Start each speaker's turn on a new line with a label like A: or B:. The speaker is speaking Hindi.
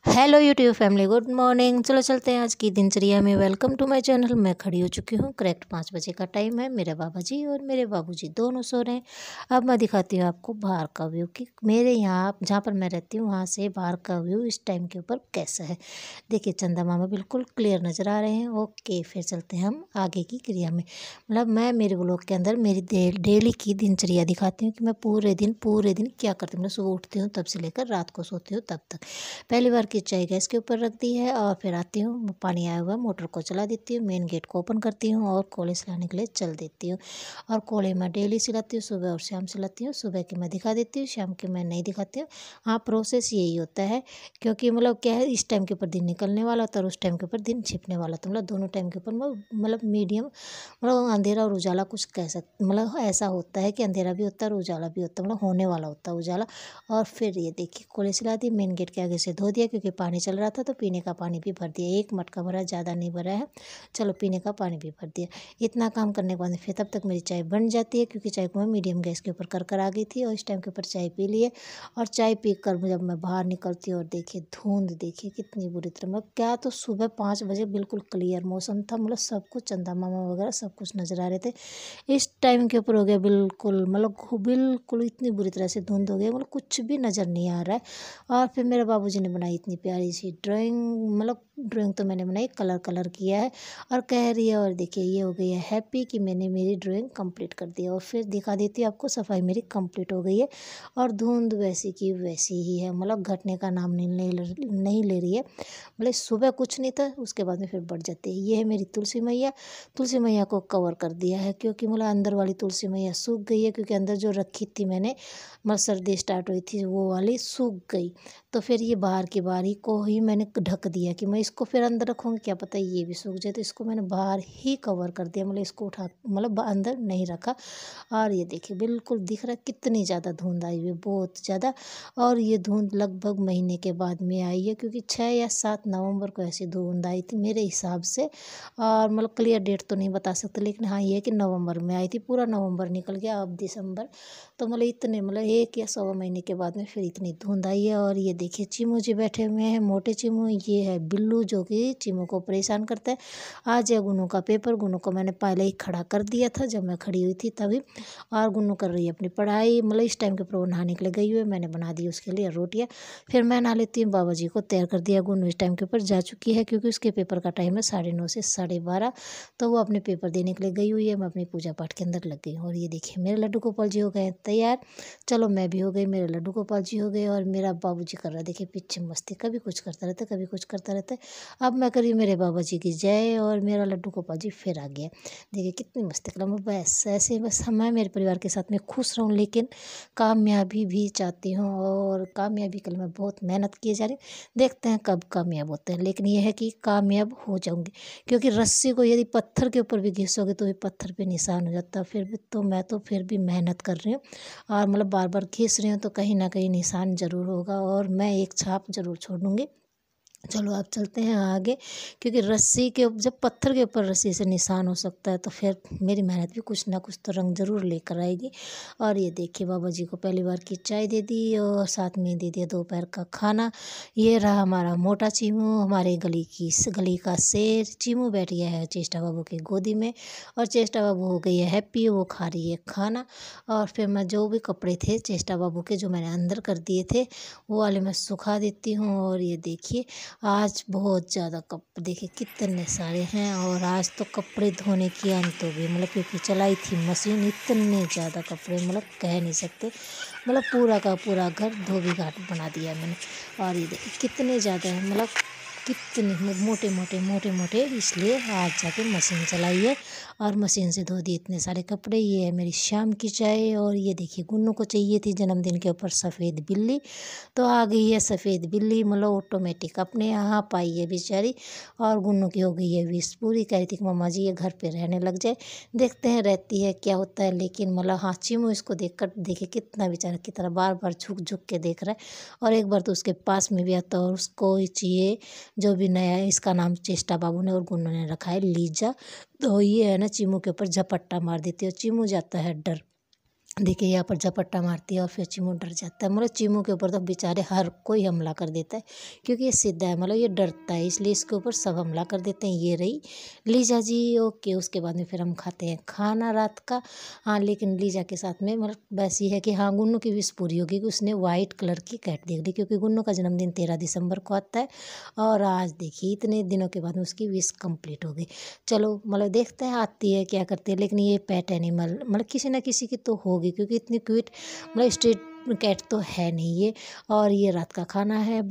A: Hello YouTube family, good morning. चलो चलते हैं आज की दिनचर्या में। Welcome to my channel. मैं खड़ी हो चुकी हूँ, करेक्ट 5 बजे का टाइम है। मेरे बाबा जी और मेरे बाबूजी दोनों सो रहे हैं। अब मैं दिखाती हूँ आपको बाहर का व्यू कि मेरे यहाँ जहाँ पर मैं रहती हूँ वहाँ से बाहर का व्यू इस टाइम के ऊपर कैसा है। देखिए चंदा मामा बिल्कुल क्लियर नज़र आ रहे हैं। ओके, फिर चलते हैं हम आगे की क्रिया में। मतलब मैं मेरे ब्लॉग के अंदर मेरी डेली की दिनचर्या दिखाती हूँ कि मैं पूरे दिन क्या करती हूँ। मैं सुबह उठती हूँ तब से लेकर रात को सोती हूँ तब तक। पहली बार की चाय गैस के ऊपर रख दी है और फिर आती हूँ, पानी आया हुआ मोटर को चला देती हूँ, मेन गेट को ओपन करती हूँ और कोले सिलाने के लिए चल देती हूँ। और कोले मैं डेली सिलाती हूँ, सुबह और शाम सिलाती हूँ। सुबह की मैं दिखा देती हूँ, शाम की मैं नहीं दिखाती हूँ। हाँ, प्रोसेस यही होता है क्योंकि मतलब क्या है, इस टाइम के ऊपर दिन निकलने वाला होता है और उस टाइम के ऊपर दिन छिपने वाला था। मतलब दोनों टाइम के ऊपर मतलब मीडियम, मतलब अंधेरा और उजाला कुछ कह सकते, मतलब ऐसा होता है कि अंधेरा भी होता है और उजाला भी होता है, मतलब होने वाला होता है उजाला। और फिर ये देखिए कोले सिला दी, मेन गेट के आगे से धो दिया क्योंकि पानी चल रहा था, तो पीने का पानी भी भर दिया। एक मटका भरा, ज़्यादा नहीं भरा है, चलो पीने का पानी भी भर दिया। इतना काम करने के बाद फिर तब तक मेरी चाय बन जाती है क्योंकि चाय को मैं मीडियम गैस के ऊपर कर आ गई थी और इस टाइम के ऊपर चाय पी लिए। और चाय पी कर जब मैं बाहर निकलती हूँ और देखिए धुंध, देखिए कितनी बुरी तरह, मतलब क्या तो सुबह 5 बजे बिल्कुल क्लियर मौसम था, मतलब सब कुछ चंदा मामा वगैरह सब कुछ नज़र आ रहे थे। इस टाइम के ऊपर हो गया बिल्कुल, मतलब बिल्कुल इतनी बुरी तरह से धुंध हो गई, मतलब कुछ भी नज़र नहीं आ रहा है। और फिर मेरे बाबूजी ने बनाई इतनी प्यारी सी ड्राइंग, मतलब ड्राइंग तो मैंने बनाई, कलर किया है और कह रही है, और देखिए ये हो गई है हैप्पी कि मैंने मेरी ड्राइंग कंप्लीट कर दी। और फिर दिखा देती हूँ आपको, सफाई मेरी कंप्लीट हो गई है और धुंध वैसी की वैसी ही है, मतलब घटने का नाम नहीं ले रही है। मतलब सुबह कुछ नहीं था, उसके बाद में फिर बढ़ जाती है। ये है मेरी तुलसी मैया। तुलसी मैया को कवर कर दिया है क्योंकि मतलब अंदर वाली तुलसी मैया सूख गई है, क्योंकि अंदर जो रखी थी मैंने, मतलब सर्दी स्टार्ट हुई थी वो वाली सूख गई। तो फिर ये बाहर की बारी को ही मैंने ढक दिया कि मैं इसको फिर अंदर रखूँगी, क्या पता ये भी सूख जाए, तो इसको मैंने बाहर ही कवर कर दिया, मतलब इसको उठा, मतलब अंदर नहीं रखा। और ये देखिए बिल्कुल दिख रहा है कितनी ज़्यादा धुंध आई हुई है, बहुत ज़्यादा। और ये धुंध लगभग महीने के बाद में आई है क्योंकि 6 या 7 नवंबर को ऐसी धुंध आई थी मेरे हिसाब से। और मतलब क्लियर डेट तो नहीं बता सकते, लेकिन हाँ ये है कि नवंबर में आई थी। पूरा नवंबर निकल गया, अब दिसंबर, तो मतलब इतने, मतलब 1 या सवा महीने के बाद में फिर इतनी धुंध आई है। और ये देखिए चीमू जी बैठे हुए हैं, मोटे चीमू। ये है बिल्लू जो कि चीमू को परेशान करता है। आज है गुन्नू का पेपर, गुन्नू को मैंने पहले ही खड़ा कर दिया था जब मैं खड़ी हुई थी तभी। और गुन्नू कर रही है अपनी पढ़ाई, मतलब इस टाइम के ऊपर वो नहाने के लिए गई हुई है, मैंने बना दी उसके लिए रोटियाँ। फिर मैं नहा लेती हूँ, बाबा जी को तैयार कर दिया। गुन्नू इस टाइम के ऊपर जा चुकी है क्योंकि उसके पेपर का टाइम है 9:30 से 12:30, तो वो अपने पेपर देने के लिए गई हुई है। मैं अपनी पूजा पाठ के अंदर लग गई हूँ। और ये देखिए मेरे लड्डू गोपाल जी हो गए तैयार। चलो मैं भी हो गई, मेरे लड्डू गोपाल जी हो गए और मेरा बाबूजी कर रहा है देखिए पीछे मस्ती, कभी कुछ करता रहता है कभी कुछ करता रहता है। अब मैं करी मेरे बाबा जी की जय और मेरा लड्डू गोपाल जी फिर आ गया। देखिए कितनी मस्ती कर रहा हूँ। बस ऐसे बस मैं मेरे परिवार के साथ में खुश रहूँ, लेकिन कामयाबी भी चाहती हूँ और कामयाबी के लिए मैं बहुत मेहनत किए जा रही हूँ। देखते हैं कब कामयाब होते हैं, लेकिन यह है कि कामयाब हो जाऊँगी क्योंकि रस्सी को यदि पत्थर के ऊपर भी घिसोगे तो भी पत्थर पे निशान हो जाता है। फिर भी तो मैं तो फिर भी मेहनत कर रही हूँ और मतलब बार बार घिस रही हूँ, तो कहीं ना कहीं निशान ज़रूर होगा और मैं एक छाप ज़रूर छोड़ूंगी। चलो आप चलते हैं आगे, क्योंकि रस्सी के जब पत्थर के ऊपर रस्सी से निशान हो सकता है तो फिर मेरी मेहनत भी कुछ ना कुछ तो रंग ज़रूर लेकर आएगी। और ये देखिए बाबा जी को पहली बार की चाय दे दी और साथ में दे दिया दोपहर का खाना। ये रहा हमारा मोटा चीमू, हमारे गली का शेर। चीमू बैठ गया है चेष्टा बाबू की गोदी में और चेष्टा बाबू हो गई है हैप्पी, वो खा रही है खाना। और फिर मैं जो भी कपड़े थे चेष्टा बाबू के जो मैंने अंदर कर दिए थे वो वाले मैं सुखा देती हूँ। और ये देखिए आज बहुत ज़्यादा कपड़े, देखिए कितने सारे हैं। और आज तो कपड़े धोने की अंत हो गई, मतलब क्योंकि चलाई थी मशीन, इतने ज़्यादा कपड़े मतलब कह नहीं सकते, मतलब पूरा का पूरा घर धोबी घाट बना दिया मैंने। और ये देखिए कितने ज़्यादा है, मतलब कितने मोटे मोटे, इसलिए आज जाके मशीन चलाई है और मशीन से धो दिए इतने सारे कपड़े। ये है मेरी शाम की चाय। और ये देखिए गुन्नू को चाहिए थी जन्मदिन के ऊपर सफ़ेद बिल्ली, तो आ गई है सफ़ेद बिल्ली, मतलब ऑटोमेटिक अपने यहाँ पाई है बेचारी। और गुन्नू की हो गई है विश पूरी, कह रही थी कि मम्मा जी ये घर पे रहने लग जाए। देखते हैं रहती है क्या होता है, लेकिन मतलब हाँ चीमू इसको देखकर देखिए कितना बेचारा की तरह बार बार झुक झुक के देख रहा है। और एक बार तो उसके पास में भी आता और उसको चाहिए जो भी नया है, इसका नाम चेष्टा बाबू ने और गुन्नू ने रखा है लीजा। तो ये है ना चीमू के ऊपर झपट्टा मार देती है और चीमू जाता है डर। देखिए यहाँ पर झपट्टा मारती है और फिर चीमू डर जाता है। मतलब चीमू के ऊपर तो बेचारे हर कोई हमला कर देता है, क्योंकि ये सीधा है, मतलब ये डरता है, इसलिए इसके ऊपर सब हमला कर देते हैं। ये रही लीजा जी। ओके, उसके बाद में फिर हम खाते हैं खाना रात का। हाँ, लेकिन लीजा के साथ में मतलब वैसी है कि हाँ, गुन्नू की विश पूरी होगी कि उसने वाइट कलर की कैट देख ली, क्योंकि गुन्नू का जन्मदिन 13 दिसंबर को आता है। और आज देखिए इतने दिनों के बाद में उसकी विश कंप्लीट हो गई। चलो मतलब देखते हैं आती है क्या करती है, लेकिन ये पेट एनिमल मतलब किसी न किसी की तो होगी, क्योंकि इतनी क्यूट मतलब स्ट्रीट कैट तो है नहीं ये। और ये रात का खाना है।